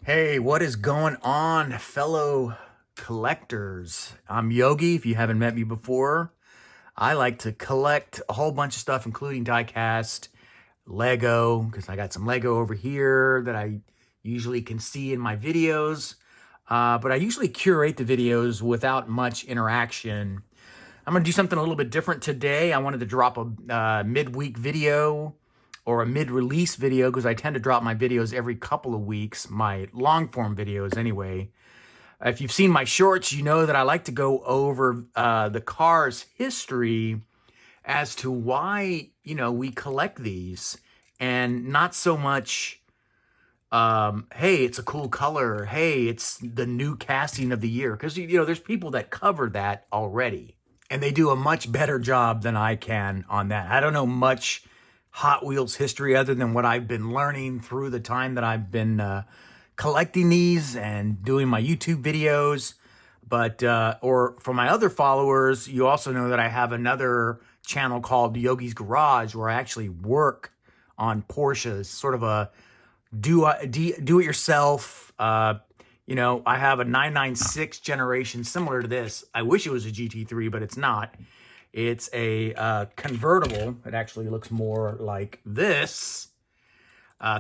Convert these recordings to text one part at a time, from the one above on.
Hey, what is going on, fellow collectors? I'm Yogi. If you haven't met me before, I like to collect a whole bunch of stuff, including diecast, Lego, because I got some Lego over here that I usually can see in my videos. But I usually curate the videos without much interaction. I'm going to do something a little bit different today. I wanted to drop a midweek video or a mid-release video because I tend to drop my videos every couple of weeks, my long-form videos anyway. If you've seen my shorts, you know that I like to go over the car's history as to why, we collect these, and not so much, hey, it's a cool color, hey, it's the new casting of the year, because, there's people that cover that already, and they do a much better job than I can on that. I don't know much Hot Wheels history other than what I've been learning through the time that I've been collecting these and doing my YouTube videos. But or for my other followers, you also know that I have another channel called Yogi's Garage where I actually work on Porsches, sort of a do-it-yourself. I have a 996 generation similar to this. I wish it was a GT3, but it's not. It's a convertible. It actually looks more like this.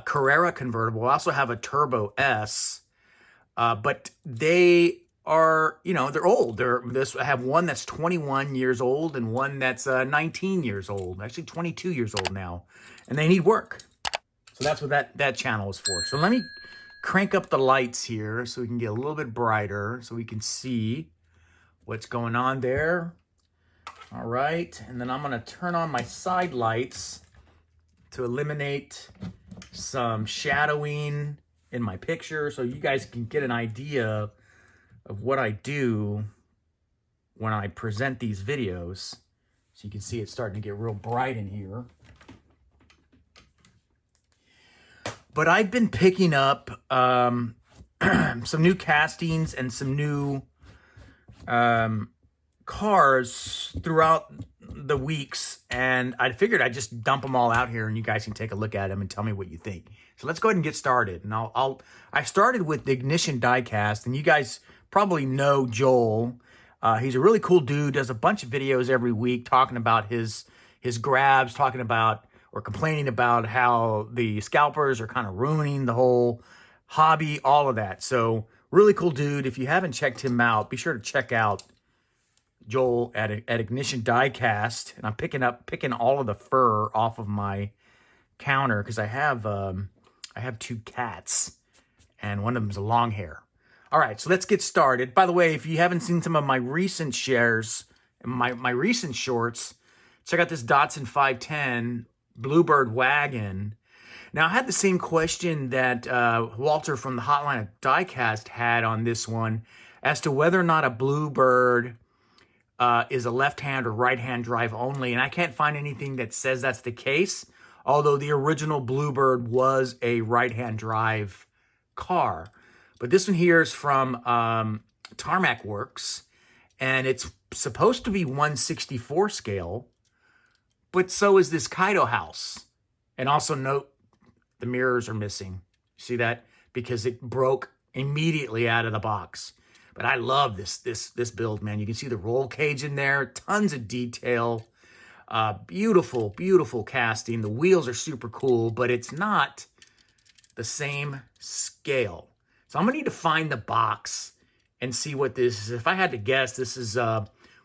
Carrera convertible. I also have a Turbo S, but they are, they're old. I have one that's 21 years old and one that's 19 years old. Actually, 22 years old now, and they need work. So that's what that channel is for. So let me crank up the lights here so we can get a little bit brighter so we can see what's going on there. All right, and then I'm gonna turn on my side lights to eliminate some shadowing in my picture so you guys can get an idea of what I do when I present these videos. So you can see it's starting to get real bright in here. But I've been picking up some new castings and some new cars throughout the weeks, and I figured I'd just dump them all out here and you guys can take a look at them and tell me what you think. So let's go ahead and get started. And I started with the Ignition Diecast, and you guys probably know Joel. He's a really cool dude, does a bunch of videos every week talking about his grabs, talking about or complaining about how the scalpers are kind of ruining the whole hobby, all of that. So really cool dude. If you haven't checked him out, be sure to check out Joel at Ignition Diecast. And I'm picking all of the fur off of my counter because I have two cats and one of them's a long hair. All right, so let's get started. By the way, if you haven't seen some of my recent shares, my recent shorts, check out this Datsun 510 Bluebird wagon. Now, I had the same question that Walter from the Hotline of Diecast had on this one as to whether or not a Bluebird is a left-hand or right-hand drive only, and I can't find anything that says that's the case, although the original Bluebird was a right-hand drive car. But this one here is from Tarmac Works, and it's supposed to be 1/64 scale, but so is this Kaido house. And also note, the mirrors are missing. See that? Because it broke immediately out of the box. But I love this build, man. You can see the roll cage in there, tons of detail, beautiful, beautiful casting. The wheels are super cool, but it's not the same scale. So I'm gonna need to find the box and see what this is. If I had to guess, this is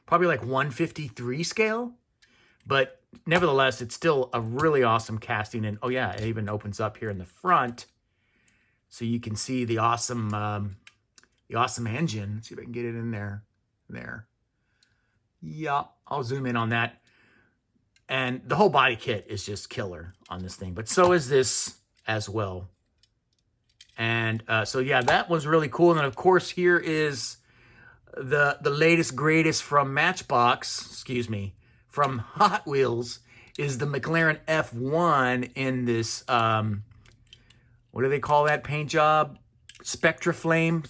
probably like 153 scale, but nevertheless, it's still a really awesome casting. And oh yeah, it even opens up here in the front, so you can see the awesome engine. Let's see if I can get it in there. There. Yeah, I'll zoom in on that. And the whole body kit is just killer on this thing, but so is this as well. And so yeah, that was really cool. And then of course here is the latest greatest from from Hot Wheels, is the McLaren F1 in this what do they call that paint job? Spectra Flame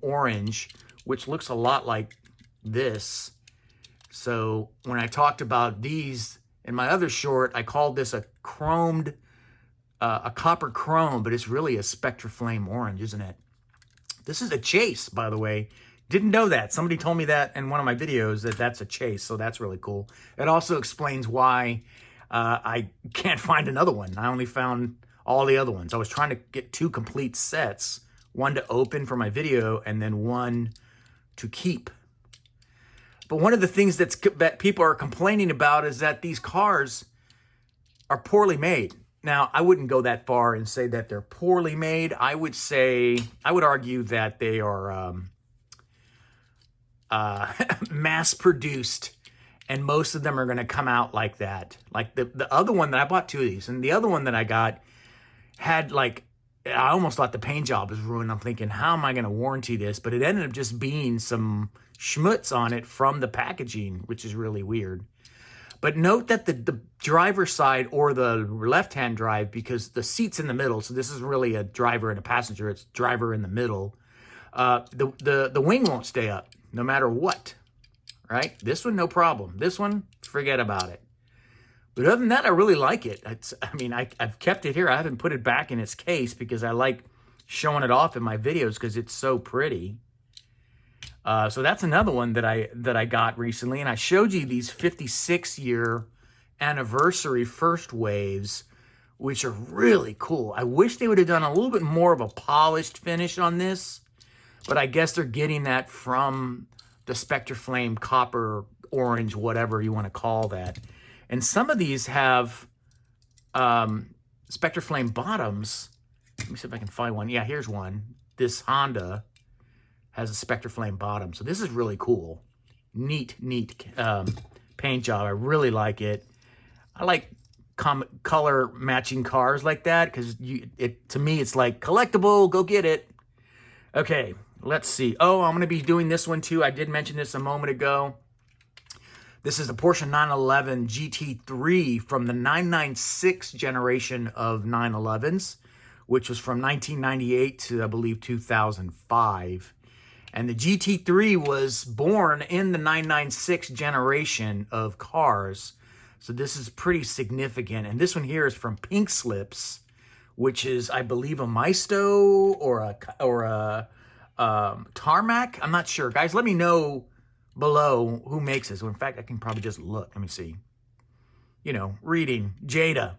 Orange, which looks a lot like this. So when I talked about these in my other short, I called this a chromed a copper chrome, but it's really a Spectraflame orange, isn't it? This is a chase, by the way. Didn't know that. Somebody told me that in one of my videos that that's a chase, so that's really cool. It also explains why I can't find another one. I only found all the other ones. I was trying to get 2 complete sets, one to open for my video and then one to keep. But one of the things that people are complaining about is that these cars are poorly made. Now, I wouldn't go that far and say that they're poorly made. I would argue that they are mass-produced, and most of them are going to come out like that. Like the other one that I bought 2 of these, and the other one that I got had I almost thought the paint job was ruined. I'm thinking, how am I going to warranty this? But it ended up just being some schmutz on it from the packaging, which is really weird. But note that the driver's side or the left-hand drive, because the seat's in the middle, so this is really a driver and a passenger. It's driver in the middle. The wing won't stay up no matter what, right? This one, no problem. This one, forget about it. But other than that, I really like it. I've kept it here. I haven't put it back in its case because I like showing it off in my videos because it's so pretty. So that's another one that I got recently, and I showed you these 56-year anniversary first waves, which are really cool. I wish they would have done a little bit more of a polished finish on this, but I guess they're getting that from the Spectraflame copper, orange, whatever you want to call that. And some of these have Spectraflame bottoms. Let me see if I can find one. Yeah, here's one. This Honda has a Spectraflame bottom. So this is really cool. Neat paint job. I really like it. I like color matching cars like that because to me, it's like collectible. Go get it. Okay, let's see. Oh, I'm going to be doing this one too. I did mention this a moment ago. This is the Porsche 911 GT3 from the 996 generation of 911s, which was from 1998 to, I believe, 2005. And the GT3 was born in the 996 generation of cars. So this is pretty significant. And this one here is from Pink Slips, which is, I believe, a Maisto or a Tarmac. I'm not sure. Guys, let me know below who makes this. In fact, I can probably just look. Let me see. You know, reading. Jada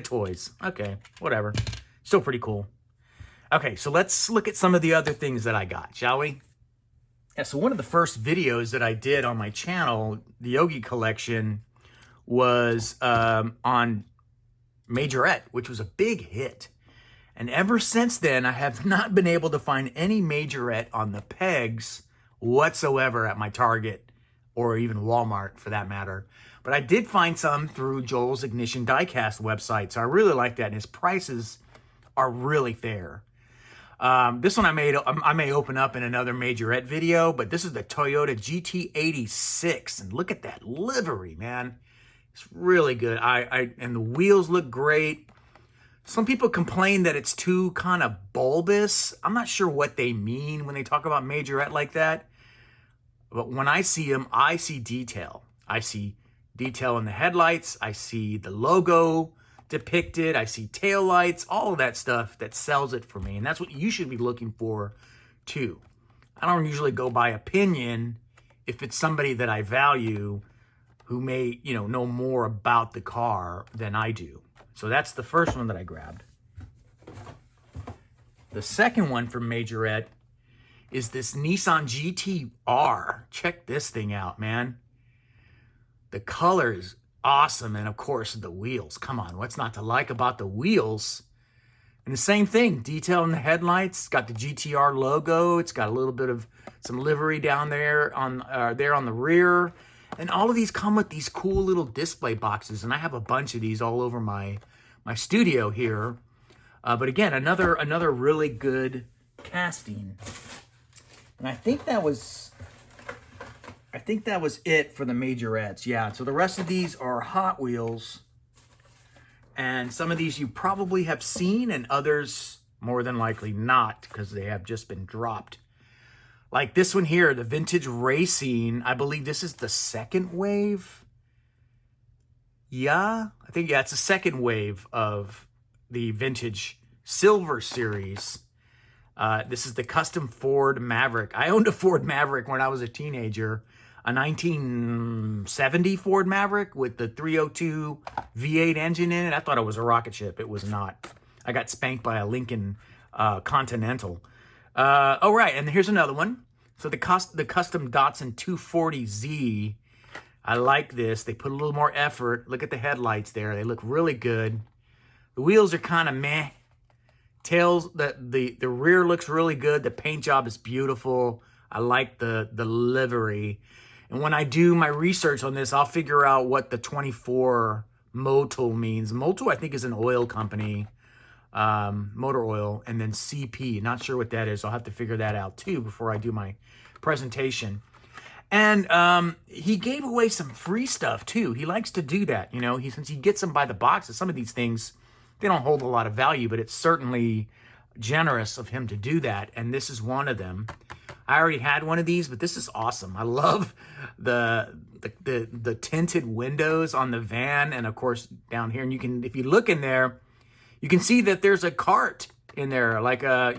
Toys. Okay, whatever. Still pretty cool. Okay, so let's look at some of the other things that I got, shall we? Yeah, so one of the first videos that I did on my channel, the Yogi collection, was on Majorette, which was a big hit. And ever since then, I have not been able to find any Majorette on the pegs whatsoever at my Target or even Walmart for that matter. But I did find some through Joel's Ignition Diecast website. So I really like that. And his prices are really fair. This one I may open up in another Majorette video, but this is the Toyota GT86. And look at that livery, man. It's really good. And the wheels look great. Some people complain that it's too kind of bulbous. I'm not sure what they mean when they talk about Majorette like that. But when I see them, I see detail. I see detail in the headlights. I see the logo depicted. I see taillights, all of that stuff that sells it for me. And that's what you should be looking for too. I don't usually go by opinion if it's somebody that I value who may, know more about the car than I do. So that's the first one that I grabbed. The second one from Majorette is this Nissan GT-R. Check this thing out, man. The color is awesome. And of course, the wheels. Come on, what's not to like about the wheels? And the same thing, detail in the headlights. It's got the GT-R logo. It's got a little bit of some livery down there on the rear. And all of these come with these cool little display boxes. And I have a bunch of these all over my studio here. But again, another really good casting. And I think that was it for the Majorettes. Yeah, so the rest of these are Hot Wheels. And some of these you probably have seen and others more than likely not because they have just been dropped. Like this one here, the Vintage Racing. I believe this is the second wave. Yeah, I think, it's the second wave of the vintage silver series. This is the custom Ford Maverick. I owned a Ford Maverick when I was a teenager, a 1970 Ford Maverick with the 302 V8 engine in it. I thought it was a rocket ship. It was not. I got spanked by a Lincoln Continental. Oh, right, and here's another one. So the custom Datsun 240Z. I like this. They put a little more effort. Look at the headlights there. They look really good. The wheels are kind of meh. Tails, the rear looks really good. The paint job is beautiful. I like the livery. And when I do my research on this, I'll figure out what the 24 Motul means. Motul, I think, is an oil company, motor oil, and then CP. Not sure what that is. I'll have to figure that out too before I do my presentation. And he gave away some free stuff too. He likes to do that, you know. Since he gets them by the boxes, some of these things, they don't hold a lot of value, but it's certainly generous of him to do that. And this is one of them. I already had one of these, but this is awesome. I love the tinted windows on the van, and of course down here. And you can, if you look in there, you can see that there's a cart in there, like a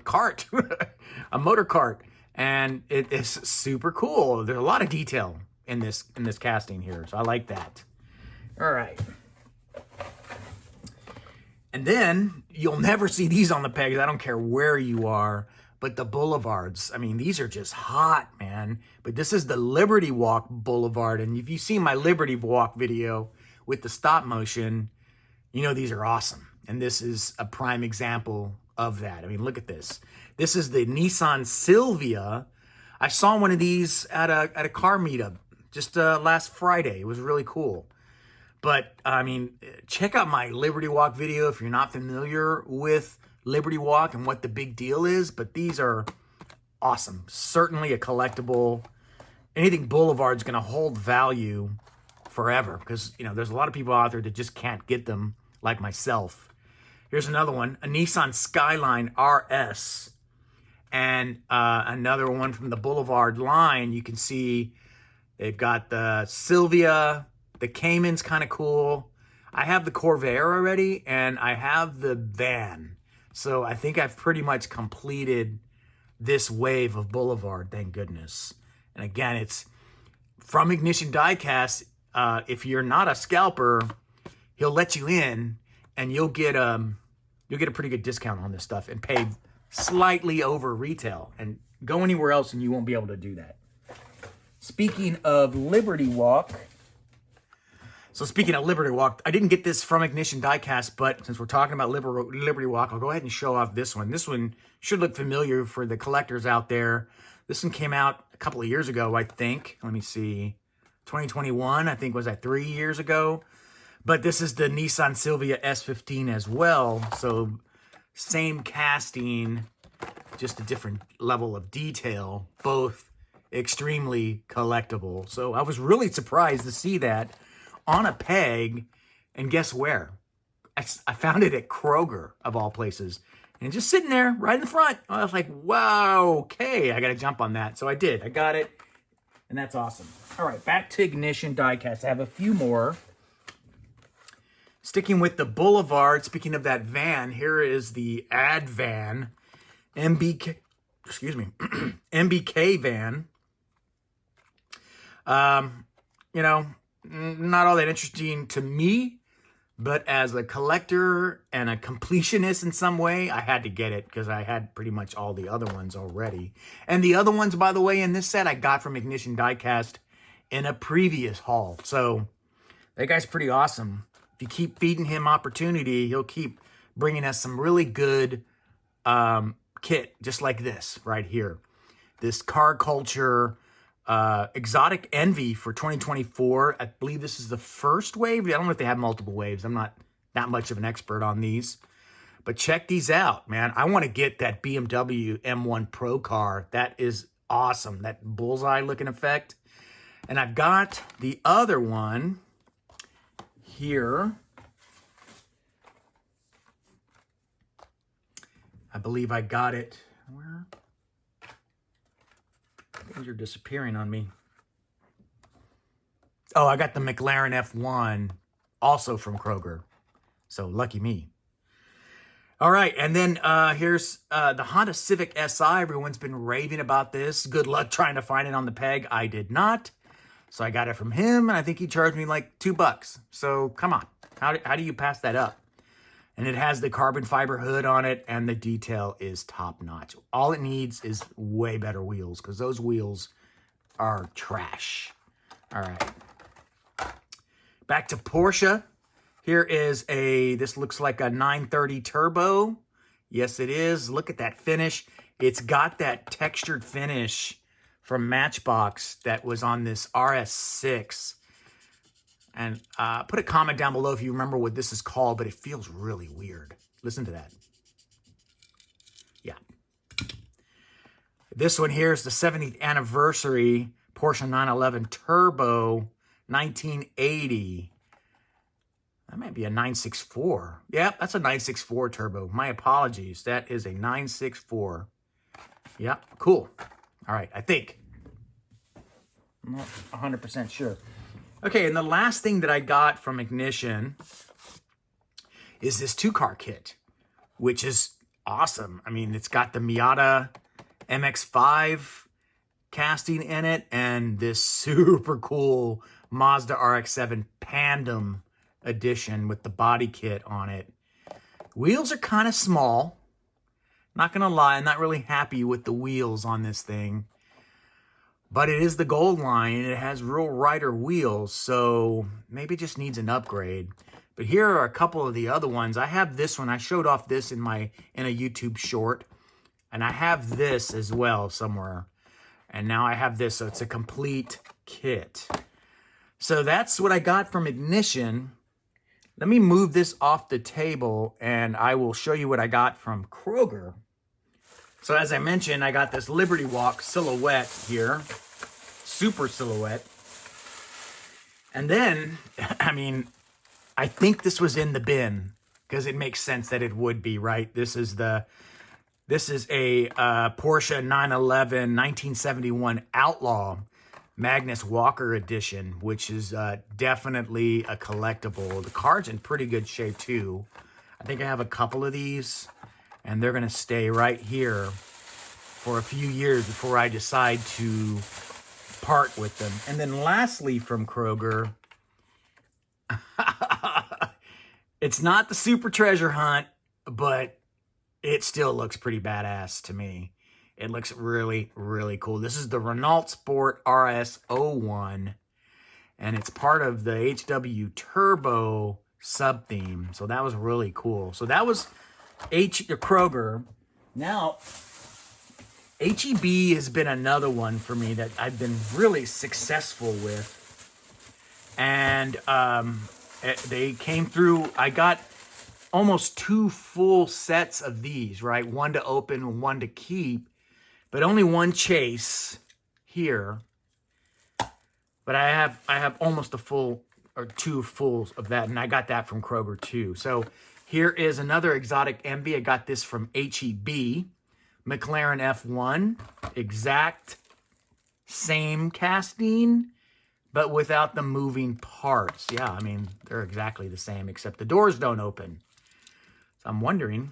cart, a motor cart, and it is super cool. There's a lot of detail in this casting here, so I like that. All right. And then you'll never see these on the pegs. I don't care where you are. But the boulevards, I mean, these are just hot, man. But this is the Liberty Walk Boulevard. And if you see my Liberty Walk video with the stop motion, you know these are awesome. And this is a prime example of that. I mean, look at this. This is the Nissan Silvia. I saw one of these at a car meetup just last Friday. It was really cool. But, I mean, check out my Liberty Walk video if you're not familiar with Liberty Walk and what the big deal is, but these are awesome. Certainly a collectible. Anything Boulevard's going to hold value forever because, you know, there's a lot of people out there that just can't get them, like myself. Here's another one, a Nissan Skyline RS. And another one from the Boulevard line. You can see they've got the Silvia. The Cayman's kind of cool. I have the Corvair already, and I have the van. So I think I've pretty much completed this wave of Boulevard, thank goodness. And again, it's from Ignition Diecast. If you're not a scalper, he'll let you in, and you'll get a pretty good discount on this stuff and pay slightly over retail. And go anywhere else, and you won't be able to do that. Speaking of Liberty Walk. So speaking of Liberty Walk, I didn't get this from Ignition Diecast, but since we're talking about Liberty Walk, I'll go ahead and show off this one. This one should look familiar for the collectors out there. This one came out a couple of years ago, I think. Let me see. 2021, I think, was that 3 years ago? But this is the Nissan Silvia S15 as well. So same casting, just a different level of detail, both extremely collectible. So I was really surprised to see that on a peg, and guess where? I found it at Kroger, of all places, and just sitting there right in the front. I was like, wow, okay, I got to jump on that. So I did. I got it, and that's awesome. All right, back to Ignition Diecast. I have a few more. Sticking with the Boulevard, speaking of that van, here is the ad van, MBK van. You know, not all that interesting to me, but as a collector and a completionist in some way, I had to get it because I had pretty much all the other ones already. And the other ones, by the way, in this set, I got from Ignition Diecast in a previous haul. So that guy's pretty awesome. If you keep feeding him opportunity, he'll keep bringing us some really good kit, just like this right here. This car culture Exotic Envy for 2024. I believe this is the first wave. I don't know if they have multiple waves. I'm not that much of an expert on these. But check these out, man. I want to get that BMW M1 Pro car. That is awesome. That bullseye looking effect. And I've got the other one here. I believe I got it. Where? Things are disappearing on me. Oh, I got the McLaren F1 also from Kroger. So lucky me. All right, and then here's the Honda Civic Si. Everyone's been raving about this. Good luck trying to find it on the peg. I did not. So I got it from him, and I think he charged me like $2. So come on. How do you pass that up? And it has the carbon fiber hood on it, and the detail is top-notch. All it needs is way better wheels, because those wheels are trash. All right. Back to Porsche. Here is this looks like a 930 Turbo. Yes, it is. Look at that finish. It's got that textured finish from Matchbox that was on this RS6. And put a comment down below if you remember what this is called, but it feels really weird. Listen to that. Yeah. This one here is the 70th anniversary Porsche 911 Turbo 1980. That might be a 964. Yep, that's a 964 Turbo. My apologies. That is a 964. Yep, cool. All right, I think. I'm not 100% sure. Okay, and the last thing that I got from Ignition is this 2-car kit, which is awesome. I mean, it's got the Miata MX-5 casting in it and this super cool Mazda RX-7 Pandem edition with the body kit on it. Wheels are kind of small. Not going to lie, I'm not really happy with the wheels on this thing. But it is the Gold line, and it has real rider wheels, so maybe it just needs an upgrade. But here are a couple of the other ones. I have this one. I showed off this in a YouTube short. And I have this as well somewhere. And now I have this, so it's a complete kit. So that's what I got from Ignition. Let me move this off the table, and I will show you what I got from Kroger. So as I mentioned, I got this Liberty Walk silhouette here. Super silhouette. And then, I mean, I think this was in the bin because it makes sense that it would be, right? This is a Porsche 911 1971 Outlaw Magnus Walker edition, which is definitely a collectible. The car's in pretty good shape too. I think I have a couple of these, and they're going to stay right here for a few years before I decide to part with them. And then lastly from Kroger, it's not the Super Treasure Hunt, but it still looks pretty badass to me. It looks really, really cool. This is the Renault Sport RS01, and it's part of the HW Turbo sub-theme. So that was really cool. So that was Kroger. Now, HEB has been another one for me that I've been really successful with. And they came through. I got almost 2 full sets of these, right? One to open and one to keep. But only one chase here. But I have almost a full, or 2 fulls of that, and I got that from Kroger too. So here is another exotic envy. I got this from HEB. McLaren F1, exact same casting, but without the moving parts. Yeah, I mean, they're exactly the same, except the doors don't open. So I'm wondering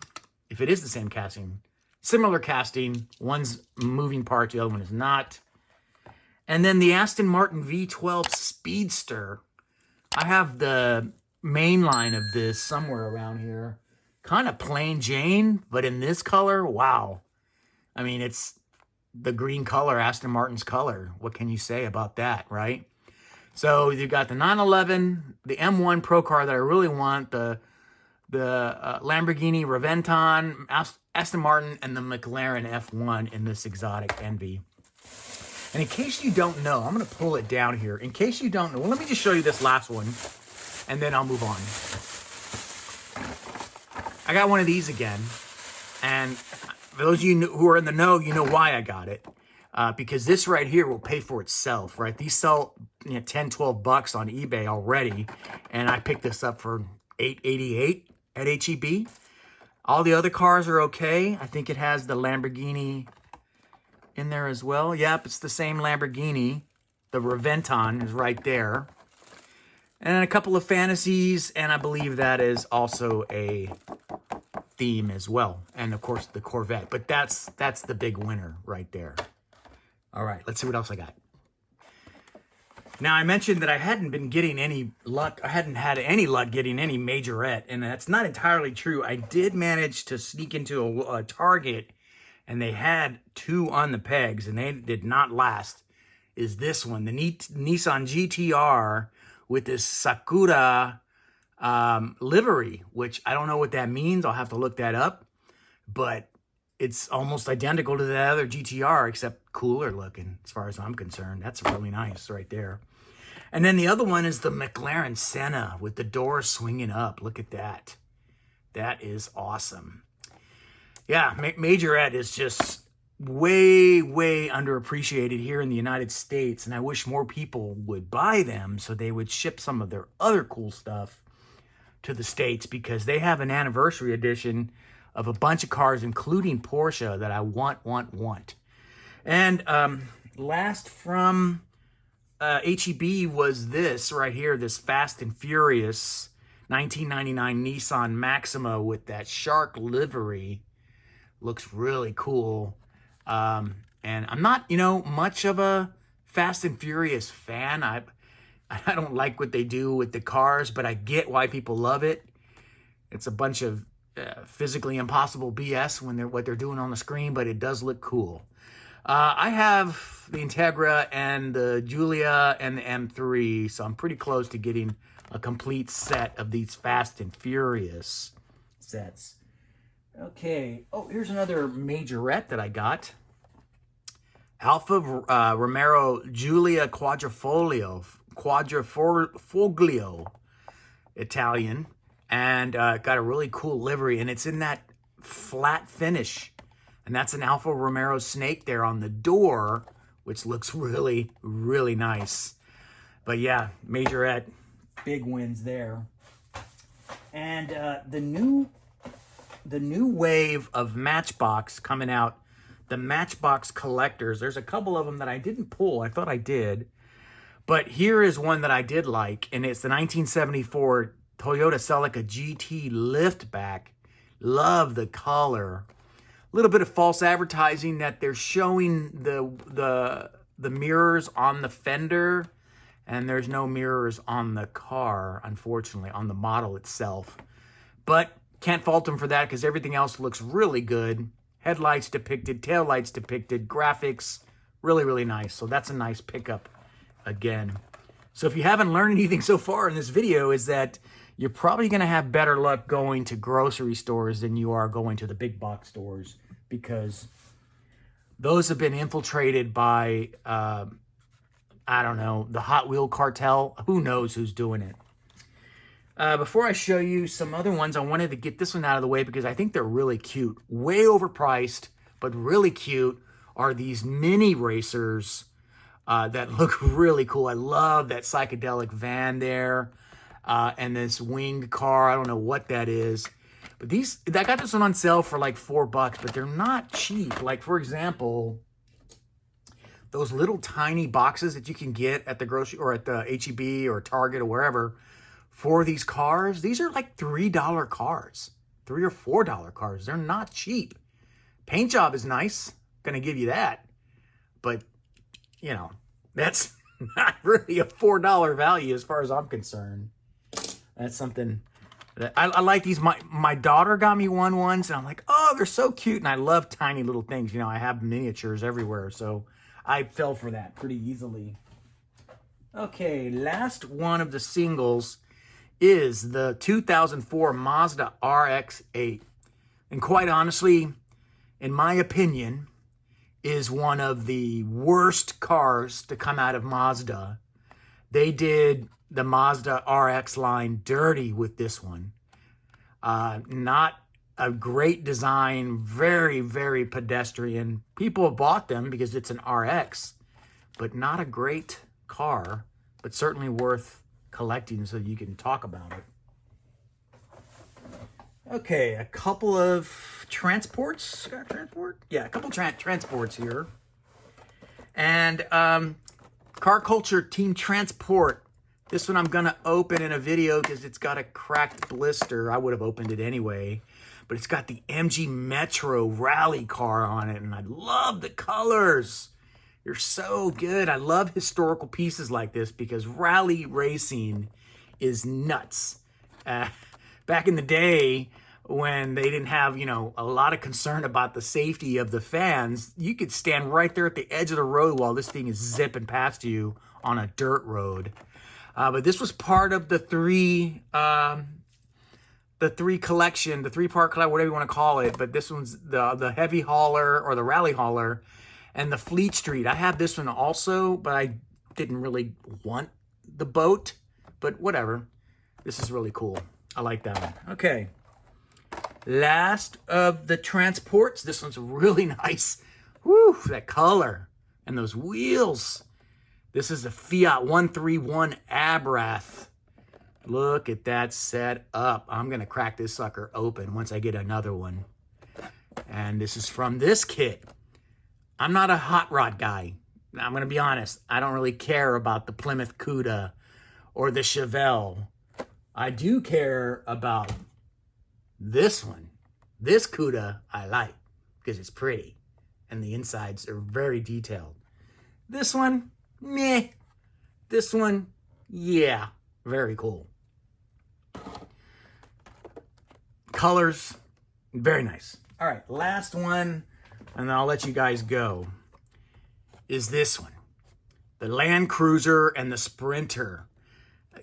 if it is the same casting. Similar casting, one's moving parts, the other one is not. And then the Aston Martin V12 Speedster. I have the main line of this somewhere around here. Kind of plain Jane, but in this color, wow. I mean, it's the green color, Aston Martin's color. What can you say about that, right? So you've got the 911, the M1 Pro car that I really want, the Lamborghini Reventon, Aston Martin, and the McLaren F1 in this exotic envy. And in case you don't know, I'm going to pull it down here. In case you don't know, well, let me just show you this last one, and then I'll move on. I got one of these again, and for those of you who are in the know, you know why I got it. Because this right here will pay for itself, right? These sell $10, $12 on eBay already, and I picked this up for $8.88 at HEB. All the other cars are okay. I think it has the Lamborghini in there as well. Yep, it's the same Lamborghini. The Reventon is right there. And a couple of fantasies, and I believe that is also a theme as well. And of course the Corvette, but that's the big winner right there. All right, let's see what else I got. Now, I mentioned that I hadn't been getting any luck. I hadn't had any luck getting any Majorette, and that's not entirely true. I did manage to sneak into a Target, and they had 2 on the pegs, and they did not last. Is this one, the Nissan GTR with this Sakura livery, which I don't know what that means. I'll have to look that up, but it's almost identical to the other GTR, except cooler looking as far as I'm concerned. That's really nice right there. And then the other one is the McLaren Senna with the doors swinging up. Look at that. That is awesome. Yeah, Majorette is just way, way underappreciated here in the United States, and I wish more people would buy them so they would ship some of their other cool stuff to the States, because they have an anniversary edition of a bunch of cars, including Porsche, that I want. And last from HEB was this right here, this Fast and Furious 1999 Nissan Maxima with that shark livery. Looks really cool. And I'm not, much of a Fast and Furious fan. I don't like what they do with the cars, but I get why people love it. It's a bunch of physically impossible BS what they're doing on the screen, but it does look cool. I have the Integra and the Giulia and the M3, so I'm pretty close to getting a complete set of these Fast and Furious sets. Okay. Oh, here's another Majorette that I got. Alfa Romero Giulia Quadrifoglio Italian, and got a really cool livery, and it's in that flat finish. And that's an Alfa Romero snake there on the door, which looks really, really nice. But yeah, Majorette, big wins there. And the new wave of Matchbox coming out, the Matchbox collectors. There's a couple of them that I didn't pull. I thought I did. But here is one that I did like, and it's the 1974 Toyota Celica GT liftback. Love the color. A little bit of false advertising that they're showing the mirrors on the fender, and there's no mirrors on the car, unfortunately, on the model itself. But can't fault them for that, because everything else looks really good. Headlights depicted, taillights depicted, graphics, really, really nice. So that's a nice pickup again. So if you haven't learned anything so far in this video, is that you're probably going to have better luck going to grocery stores than you are going to the big box stores, because those have been infiltrated by, I don't know, the Hot Wheel cartel. Who knows who's doing it? Before I show you some other ones, I wanted to get this one out of the way because I think they're really cute. Way overpriced, but really cute are these mini racers that look really cool. I love that psychedelic van there. And this winged car, I don't know what that is. But I got this one on sale for like $4, but they're not cheap. Like, for example, those little tiny boxes that you can get at the grocery or at the HEB or Target or wherever for these cars, these are like $3 cars, $3 or $4 cars. They're not cheap. Paint job is nice, gonna give you that. But, that's not really a $4 value as far as I'm concerned. That's something that I like these. My daughter got me one once, and I'm like, oh, they're so cute. And I love tiny little things. I have miniatures everywhere, so I fell for that pretty easily. Okay, last one of the singles is the 2004 Mazda RX-8. And quite honestly, in my opinion, is one of the worst cars to come out of Mazda. They did the Mazda RX line dirty with this one. Not a great design, very, very pedestrian. People have bought them because it's an RX, but not a great car, but certainly worth collecting so you can talk about it. Okay, a couple of transports. Got transport? Yeah, a couple transports here. And Car Culture Team Transport. This one I'm going to open in a video because it's got a cracked blister. I would have opened it anyway. but it's got the MG Metro rally car on it, and I love the colors. They're so good. I love historical pieces like this because rally racing is nuts. Back in the day, when they didn't have, you know, a lot of concern about the safety of the fans, you could stand right there at the edge of the road while this thing is zipping past you on a dirt road. But this was part of the three-part collection, whatever you want to call it. But this one's the heavy hauler or the rally hauler and the Fleet Street. I have this one also, but I didn't really want the boat, but whatever. This is really cool. I like that one. Okay. Last of the transports. This one's really nice. Woo, that color and those wheels. This is a Fiat 131 Abrath. Look at that set up. I'm going to crack this sucker open once I get another one. And this is from this kit. I'm not a hot rod guy. I'm going to be honest. I don't really care about the Plymouth Cuda or the Chevelle. I do care about this one. This Cuda I like because it's pretty and the insides are very detailed. This one, meh. This one, yeah, very cool. Colors, very nice. All right, last one, and then I'll let you guys go, is this one. The Land Cruiser and the Sprinter.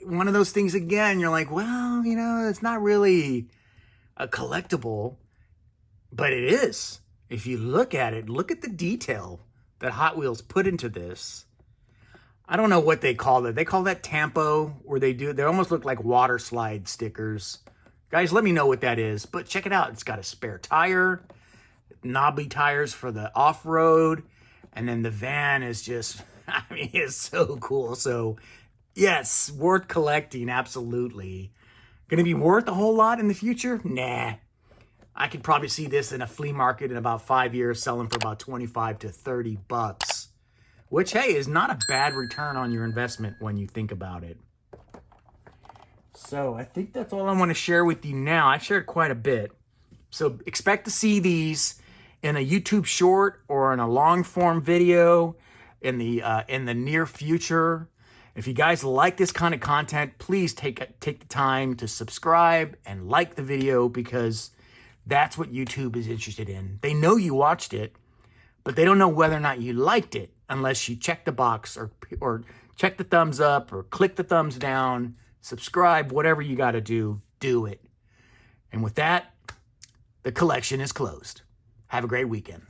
One of those things, again, you're like, well, you know, it's not really a collectible, but it is. If you look at it, look at the detail that Hot Wheels put into this. I don't know what they call it. They call that tampo, where they almost look like water slide stickers. Guys, let me know what that is, but check it out. It's got a spare tire, knobby tires for the off-road, and then the van is just, I mean, it's so cool. So yes, worth collecting, absolutely. Gonna be worth a whole lot in the future? Nah. I could probably see this in a flea market in about 5 years selling for about 25 to 30 bucks. Which, hey, is not a bad return on your investment when you think about it. So I think that's all I want to share with you now. I shared quite a bit. So expect to see these in a YouTube short or in a long form video in the near future. If you guys like this kind of content, please take the time to subscribe and like the video, because that's what YouTube is interested in. They know you watched it, but they don't know whether or not you liked it unless you check the box or check the thumbs up or click the thumbs down, subscribe, whatever you got to do, do it. And with that, the collection is closed. Have a great weekend.